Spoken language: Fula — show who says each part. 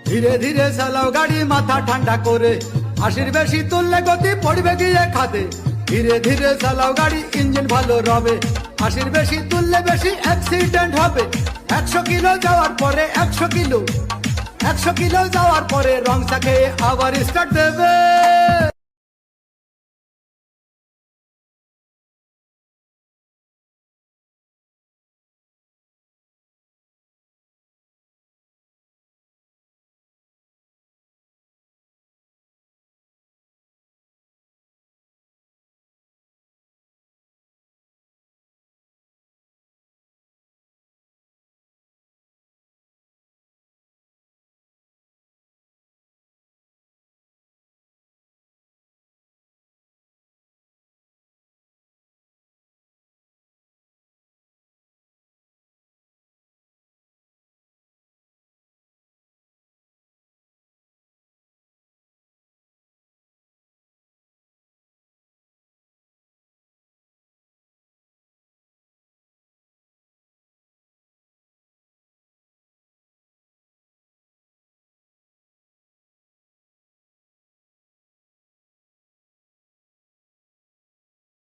Speaker 1: ধীরে ধীরে চালাও গাড়ি মাথা ঠান্ডা করে, 80 বেশি তুললে গতি পড়বে গিয়ে খাদে। ধীরে ধীরে চালাও গাড়ি, ইঞ্জিন ভালো রবে, 80 বেশি তুললে বেশি অ্যাক্সিডেন্ট হবে। 100 কিলো যাওয়ার পরে 100 কিলো যাওয়ার পরে রং চাকে আবার স্টার্ট দেবে।